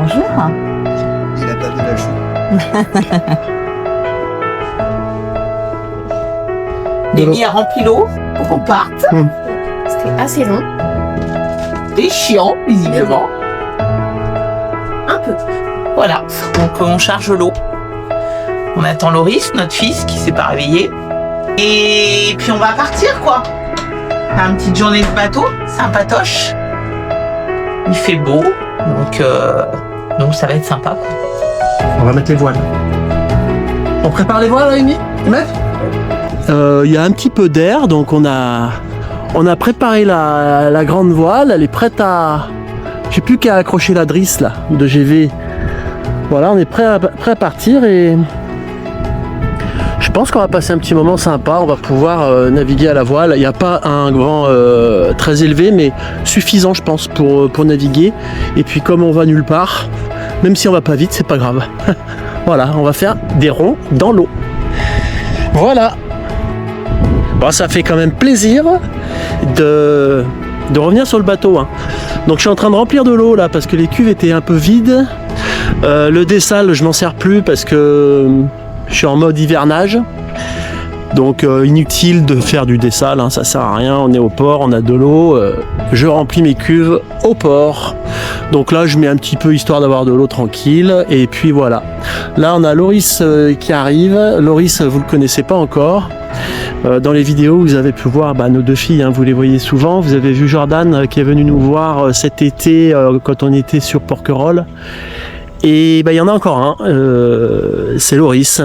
Bonjour. Et la table de la chou. Mimi a rempli l'eau pour qu'on parte. C'était assez long. C'était chiant, visiblement. Un peu. Voilà, donc on charge l'eau. On attend Loris, notre fils, qui s'est pas réveillé. Et puis on va partir, quoi. Faire une petite journée de bateau, sympatoche. Il fait beau, donc ça va être sympa, quoi. On va mettre les voiles. On prépare les voiles, là, Amy? Il y a un petit peu d'air, donc on a préparé la grande voile. Elle est prête à... J'ai plus qu'à accrocher la drisse là de GV. Voilà, on est prêt à partir et je pense qu'on va passer un petit moment sympa. On va pouvoir naviguer à la voile. Il n'y a pas un vent très élevé, mais suffisant, je pense, pour naviguer. Et puis comme on va nulle part, même si on va pas vite, c'est pas grave. Voilà, on va faire des ronds dans l'eau. Voilà. Bon, ça fait quand même plaisir de revenir sur le bateau, hein. Donc je suis en train de remplir de l'eau là parce que les cuves étaient un peu vides. Le dessal je m'en sers plus parce que je suis en mode hivernage. Donc inutile de faire du dessal, hein, ça sert à rien. On est au port, on a de l'eau. Je remplis mes cuves au port. Donc là je mets un petit peu histoire d'avoir de l'eau tranquille. Et puis voilà. Là on a Loris qui arrive. Loris vous le connaissez pas encore. Dans les vidéos, vous avez pu voir nos deux filles, hein, vous les voyez souvent. Vous avez vu Jordan qui est venu nous voir cet été quand on était sur Porquerolles. Et il y en a encore un, c'est Loris.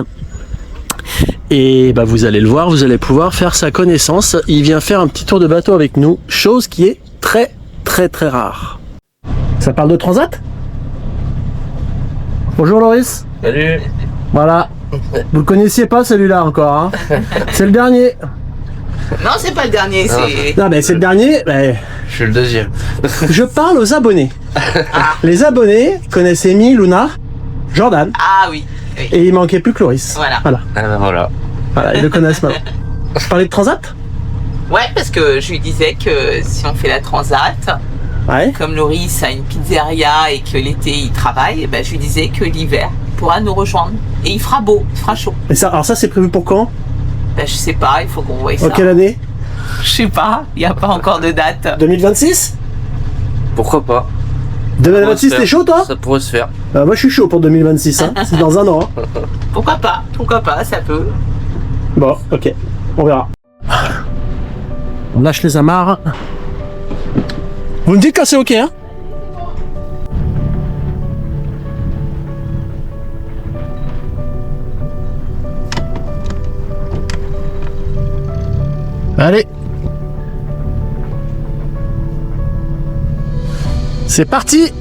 Et vous allez le voir, vous allez pouvoir faire sa connaissance. Il vient faire un petit tour de bateau avec nous, chose qui est très très très rare. Ça parle de transat? Bonjour Loris. Salut. Voilà. Vous le connaissiez pas celui-là encore, hein? C'est le dernier. Non, c'est pas le dernier, c'est... Non, mais c'est le dernier. Je suis le deuxième. Je parle aux abonnés. Les abonnés connaissent Amy, Luna, Jordan. Ah oui. Et il manquait plus que Loris. Voilà. Voilà. Voilà, ils le connaissent maintenant. Je parlais de transat? Ouais, parce que je lui disais que si on fait la transat, Ouais. comme Loris a une pizzeria et que l'été il travaille, je lui disais que l'hiver il pourra nous rejoindre. Et il fera beau, il fera chaud. Et ça, alors ça, c'est prévu pour quand? Je sais pas, il faut qu'on voie ça. En quelle année? Je sais pas, il n'y a pas encore de date. 2026? Pourquoi pas? 2026, t'es chaud, toi? Ça pourrait se faire. Moi, je suis chaud pour 2026, hein. C'est dans un an. Hein. Pourquoi pas, ça peut. Bon, ok, on verra. On lâche les amarres. Vous me dites quand c'est ok, hein? Allez. C'est parti.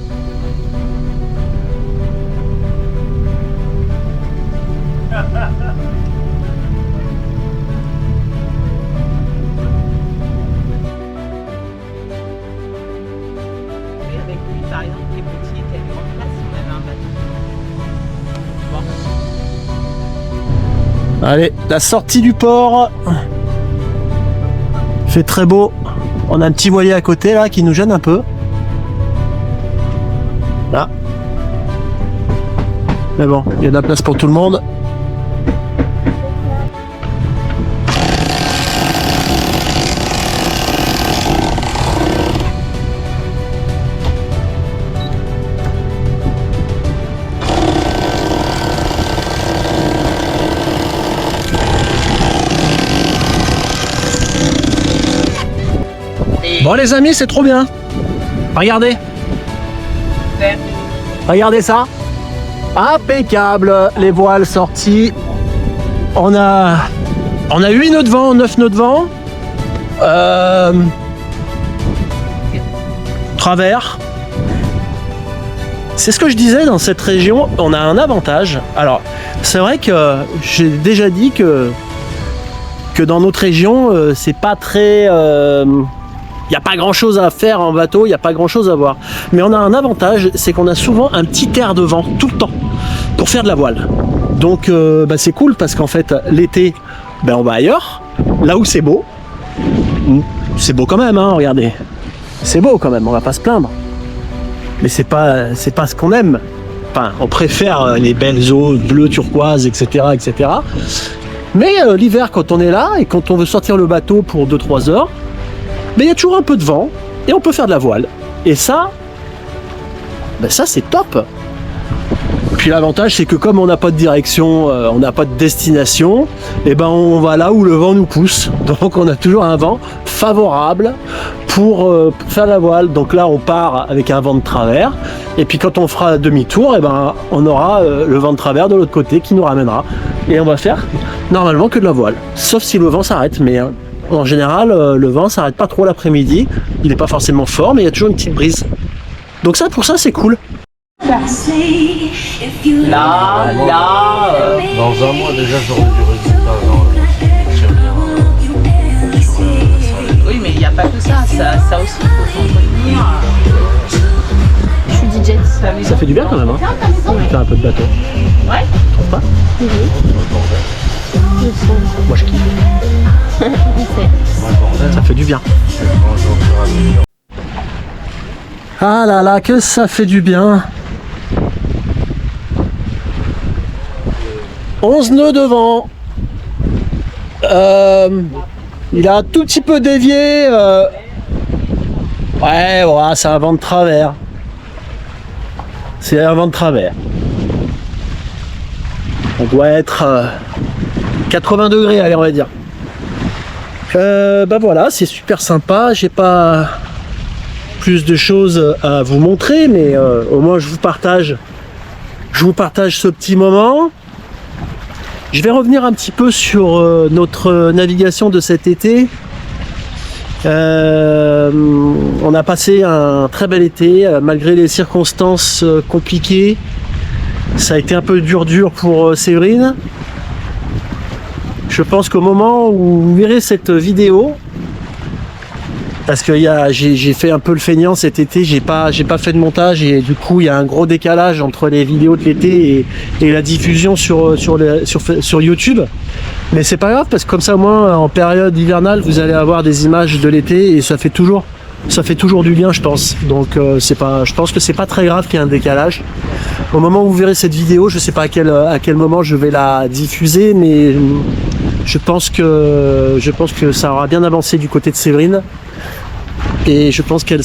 Avec lui, par exemple, qui est petit, qui a une grande place, on avait un bateau. Allez, la sortie du port. Il fait très beau. On a un petit voilier à côté là qui nous gêne un peu. Là. Mais bon, il y a de la place pour tout le monde. Bon les amis, c'est trop bien. Regardez. Regardez ça. Impeccable. Les voiles sorties. On a 8 nœuds de vent, 9 nœuds de vent. Travers. C'est ce que je disais, dans cette région, on a un avantage. Alors, c'est vrai que j'ai déjà dit que dans notre région, c'est pas très... il n'y a pas grand chose à faire en bateau, il n'y a pas grand chose à voir. Mais on a un avantage, c'est qu'on a souvent un petit air de vent tout le temps pour faire de la voile. Donc c'est cool parce qu'en fait l'été, on va ailleurs, là où c'est beau. C'est beau quand même, hein, regardez. C'est beau quand même, on va pas se plaindre. Mais c'est pas ce qu'on aime. Enfin, on préfère les belles eaux bleues, turquoises, etc., etc. Mais l'hiver, quand on est là et quand on veut sortir le bateau pour 2-3 heures, il y a toujours un peu de vent et on peut faire de la voile. Et ça, ça c'est top. Puis l'avantage, c'est que comme on n'a pas de direction, on n'a pas de destination, et on va là où le vent nous pousse. Donc on a toujours un vent favorable pour faire la voile. Donc là, on part avec un vent de travers. Et puis quand on fera demi-tour, on aura le vent de travers de l'autre côté qui nous ramènera. Et on va faire normalement que de la voile. Sauf si le vent s'arrête. Mais en général, le vent s'arrête pas trop l'après-midi. Il n'est pas forcément fort, mais il y a toujours une petite brise. Donc ça, pour ça, c'est cool. Là, Dans un mois déjà, j'aurai du résultat. oui, mais il n'y a pas que ça. Ça aussi, il faut s'entretenir. Je suis DJ. Ça fait du bien quand même, hein. Faire un peu de bateau. Ouais. Tu trouves pas? Moi, je kiffe. Ça fait du bien. Ah là là, que ça fait du bien. 11 nœuds devant. Il a un tout petit peu dévié. Ouais, voilà, c'est un vent de travers. C'est un vent de travers. On doit être 80 degrés, allez, on va dire. Voilà, c'est super sympa. J'ai pas plus de choses à vous montrer, mais au moins je vous partage ce petit moment. Je vais revenir un petit peu sur notre navigation de cet été. On a passé un très bel été, malgré les circonstances compliquées. Ça a été un peu dur pour Séverine. Je pense qu'au moment où vous verrez cette vidéo, parce que j'ai fait un peu le feignant cet été, j'ai pas fait de montage et du coup il y a un gros décalage entre les vidéos de l'été et la diffusion sur YouTube. Mais c'est pas grave parce que comme ça au moins en période hivernale vous allez avoir des images de l'été et ça fait toujours du bien, je pense. Donc je pense que c'est pas très grave qu'il y ait un décalage. Au moment où vous verrez cette vidéo, je sais pas à quel moment je vais la diffuser, mais je pense que ça aura bien avancé du côté de Séverine. Et je pense qu'elle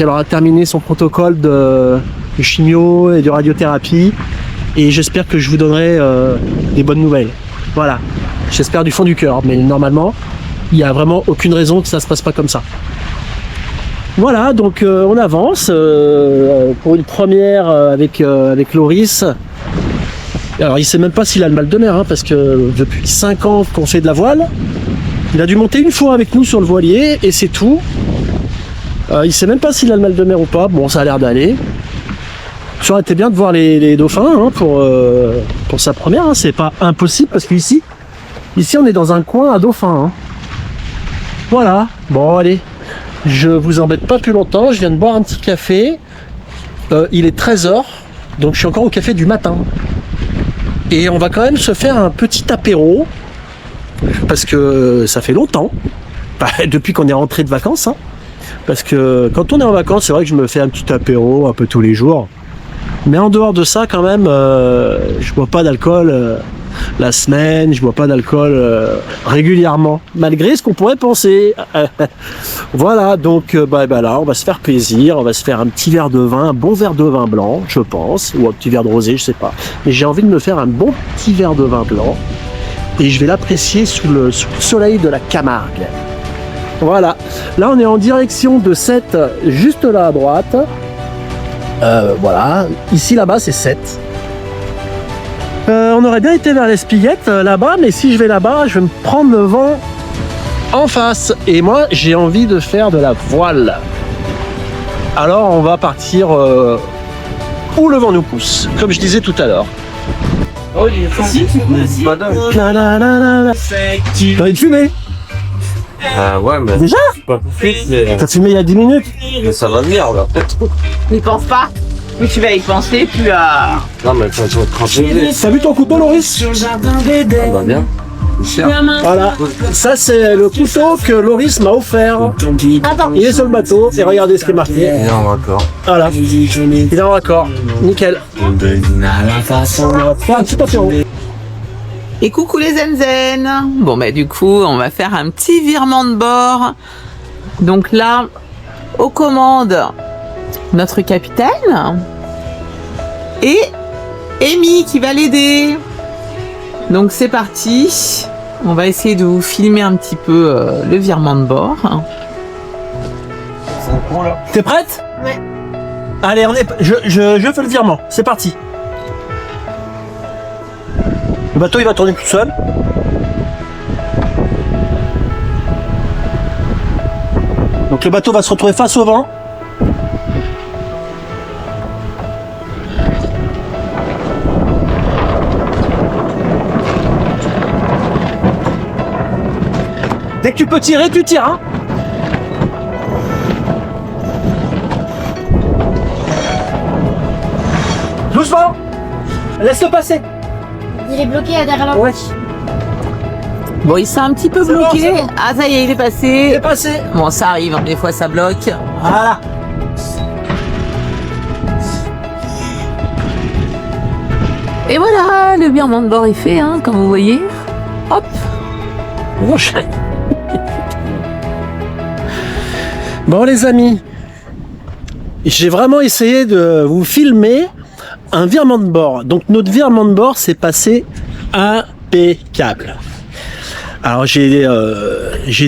aura terminé son protocole de chimio et de radiothérapie. Et j'espère que je vous donnerai des bonnes nouvelles. Voilà. J'espère du fond du cœur. Mais normalement, il n'y a vraiment aucune raison que ça ne se passe pas comme ça. Voilà, donc on avance pour une première avec Loris. Alors il ne sait même pas s'il a le mal de mer, hein, parce que depuis 5 ans qu'on fait de la voile, il a dû monter une fois avec nous sur le voilier et c'est tout. Il sait même pas s'il a le mal de mer ou pas. Bon, ça a l'air d'aller. Ça aurait été bien de voir les dauphins hein, pour sa première. Hein. C'est pas impossible parce qu'ici on est dans un coin à dauphins. Hein. Voilà. Bon, allez. Je vous embête pas plus longtemps. Je viens de boire un petit café. Il est 13h. Donc je suis encore au café du matin. Et on va quand même se faire un petit apéro. Parce que ça fait longtemps, depuis qu'on est rentré de vacances, hein. Parce que quand on est en vacances, c'est vrai que je me fais un petit apéro un peu tous les jours. Mais en dehors de ça, quand même, je bois pas d'alcool la semaine, je bois pas d'alcool régulièrement, malgré ce qu'on pourrait penser. Voilà, donc là, on va se faire plaisir, on va se faire un petit verre de vin, un bon verre de vin blanc, je pense, ou un petit verre de rosé, je sais pas. Mais j'ai envie de me faire un bon petit verre de vin blanc. Et je vais l'apprécier sous le soleil de la Camargue. Voilà. Là, on est en direction de 7, juste là à droite. Voilà. Ici, là-bas, c'est 7. On aurait bien été vers l'Espiguette, là-bas, mais si je vais là-bas, je vais me prendre le vent en face. Et moi, j'ai envie de faire de la voile. Alors, on va partir où le vent nous pousse, comme je disais tout à l'heure. Oh, si, T'as envie de fumer? Ouais, mais. Déjà? Pas tout de suite, mais. T'as fumé il y a 10 minutes? Mais ça va venir là. n'y pense pas. Plus tu vas y penser, plus à... Non, mais ça va être tranquille. T'as vu ton couteau, Loris? Ça va bien. Voilà, ça c'est le couteau que Loris m'a offert. Il est sur le bateau et regardez ce qui est marqué. Il est en raccord. Voilà, il est en raccord, nickel. Un petit papillon. Et coucou les zenzen. Bon bah du coup, on va faire un petit virement de bord. Donc là, aux commandes, notre capitaine et Amy qui va l'aider. Donc c'est parti. On va essayer de vous filmer un petit peu le virement de bord. T'es prête? Ouais. Allez, je fais le virement, c'est parti. Le bateau il va tourner tout seul. Donc le bateau va se retrouver face au vent. Dès que tu peux tirer, tu tires, hein. Doucement. Laisse-le passer. Il est bloqué derrière la Ouais. Bon, il s'est un petit peu C'est bon, bloqué. c'est bon. Ah ça y est, il est Il est passé. passé. Bon, ça arrive, hein, des fois ça bloque. Voilà. Et voilà, le virement de bord est fait, hein, comme vous voyez. Hop. Bon les amis, j'ai vraiment essayé de vous filmer un virement de bord. Donc notre virement de bord s'est passé impeccable. Alors j'ai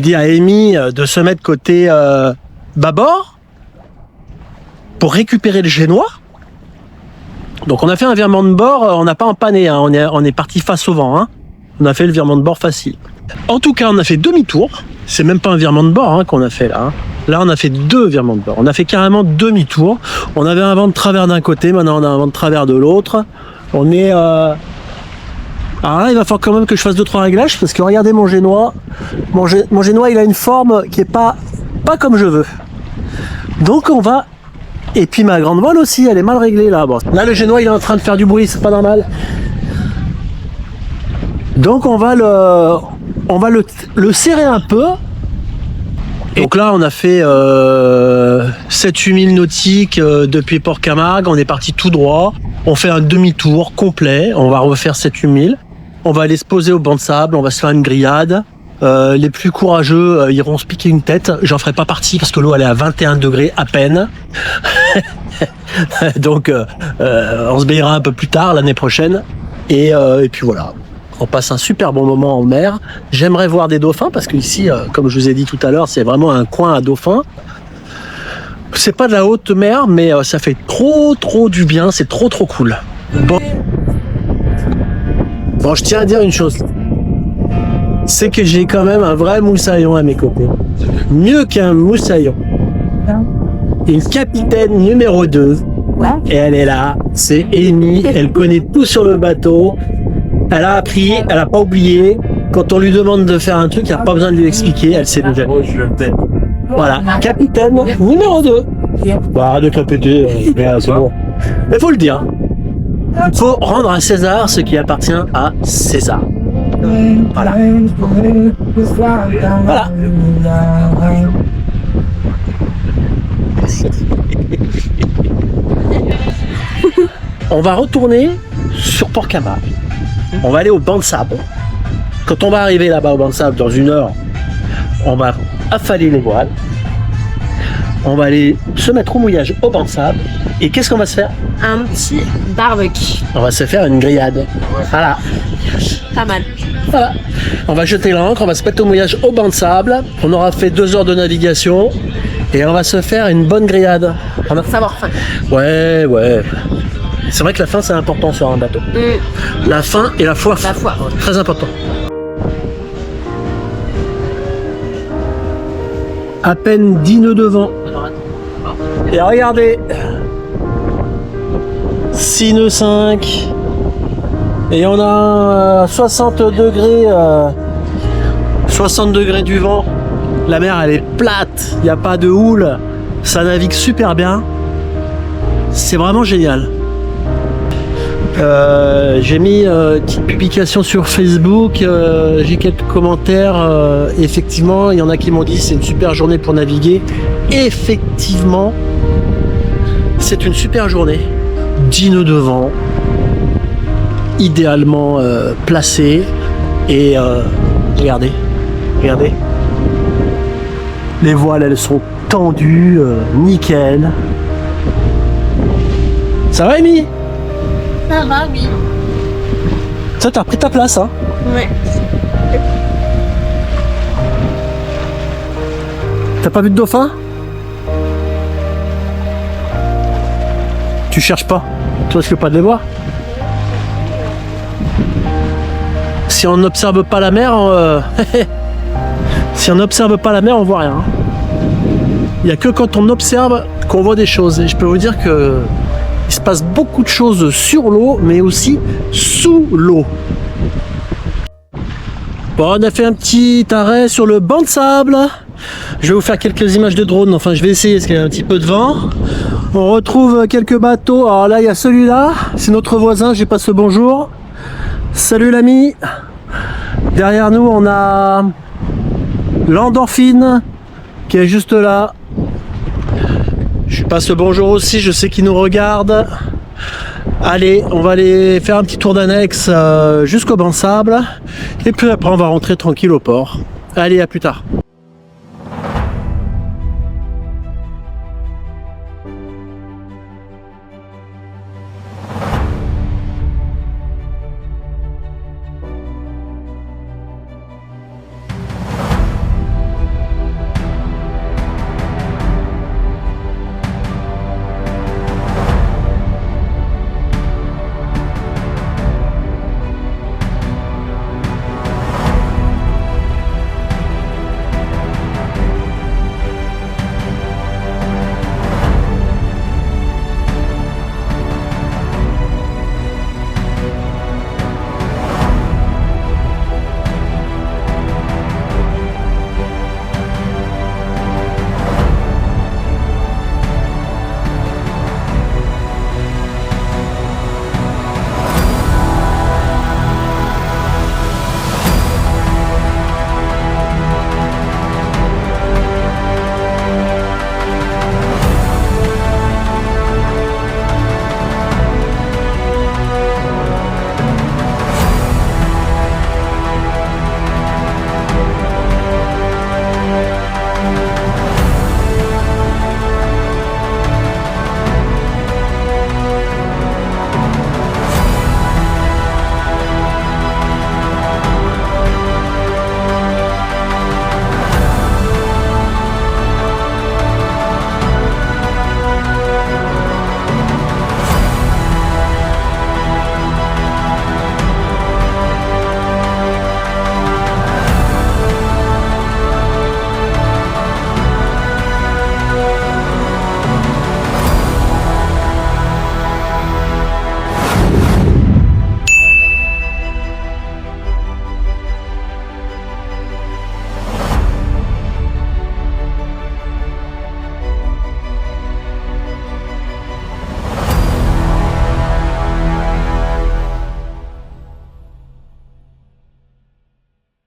dit à Amy de se mettre côté bâbord pour récupérer le génois. Donc on a fait un virement de bord, on n'a pas empanné, hein, on est parti face au vent. Hein. On a fait le virement de bord facile. En tout cas, on a fait demi-tour. C'est même pas un virement de bord hein, qu'on a fait là. Hein. Là, on a fait 2 virements de bord. On a fait carrément demi-tour. On avait un vent de travers d'un côté, maintenant on a un vent de travers de l'autre. On est... Alors là, il va falloir quand même que je fasse 2-3 réglages parce que regardez mon génois. Mon génois, il a une forme qui est pas comme je veux. Donc on va... Et puis ma grande voile aussi, elle est mal réglée là. Bon. Là, le génois, il est en train de faire du bruit, c'est pas normal. Donc on va le serrer un peu. Donc là on a fait 7-8 000 nautiques depuis Port-Camargue, on est parti tout droit, on fait un demi-tour complet, on va refaire 7-8 000, on va aller se poser au banc de sable, on va se faire une grillade. Les plus courageux iront se piquer une tête, j'en ferai pas partie parce que l'eau elle est à 21 degrés à peine. Donc on se baignera un peu plus tard l'année prochaine et puis voilà. On passe un super bon moment en mer. J'aimerais voir des dauphins parce que ici, comme je vous ai dit tout à l'heure, c'est vraiment un coin à dauphins. C'est pas de la haute mer, mais ça fait trop du bien. C'est trop cool. Bon, je tiens à dire une chose. C'est que j'ai quand même un vrai moussaillon à mes côtés. Mieux qu'un moussaillon. Une capitaine numéro 2. Et elle est là. C'est Amy. Elle connaît tout sur le bateau. Elle a appris, elle a pas oublié. Quand on lui demande de faire un truc, il n'y a pas besoin de lui expliquer, elle sait déjà. Voilà, capitaine numéro 2. Bah, de capitaine, c'est bon. Mais faut le dire. Il faut rendre à César ce qui appartient à César. Voilà. Voilà. On va retourner sur Port-Camargue. On va aller au banc de sable. Quand on va arriver là-bas au banc de sable dans 1 heure, on va affaler les voiles. On va aller se mettre au mouillage au banc de sable. Et qu'est-ce qu'on va se faire? Un petit barbecue. On va se faire une grillade. Voilà. Pas mal. Voilà. On va jeter l'ancre, on va se mettre au mouillage au banc de sable. On aura fait 2 heures de navigation. Et on va se faire une bonne grillade. On va savoir faim. Ouais. C'est vrai que la faim c'est important sur un bateau. La faim et la soif. La foi. Très important. À peine 10 nœuds de vent. Et regardez. 6 nœuds 5. Et on a 60 degrés. 60 degrés du vent. La mer elle est plate. Il n'y a pas de houle. Ça navigue super bien. C'est vraiment génial. J'ai mis une petite publication sur Facebook, j'ai quelques commentaires. Effectivement, il y en a qui m'ont dit c'est une super journée pour naviguer. Effectivement, c'est une super journée. 10 nœuds de vent, idéalement placés. Et regardez. Les voiles, elles sont tendues, nickel. Ça va, Amy? Ça va, oui. Ça, t'as repris ta place, hein? Ouais. T'as pas vu de dauphin? Tu cherches pas? Tu risques pas de les voir? Si on n'observe pas la mer, si on n'observe pas la mer, on voit rien. Il n'y a que quand on observe qu'on voit des choses. Et je peux vous dire que il se passe beaucoup de choses sur l'eau, mais aussi sous l'eau. Bon, on a fait un petit arrêt sur le banc de sable. Je vais vous faire quelques images de drone. Enfin, je vais essayer parce qu'il y a un petit peu de vent. On retrouve quelques bateaux. Alors là, il y a celui-là. C'est notre voisin. J'ai passé bonjour. Salut l'ami. Derrière nous, on a l'Endorphine qui est juste là. Je passe le bonjour aussi, je sais qu'il nous regarde. Allez, on va aller faire un petit tour d'annexe jusqu'au banc de sable. Et puis après, on va rentrer tranquille au port. Allez, à plus tard.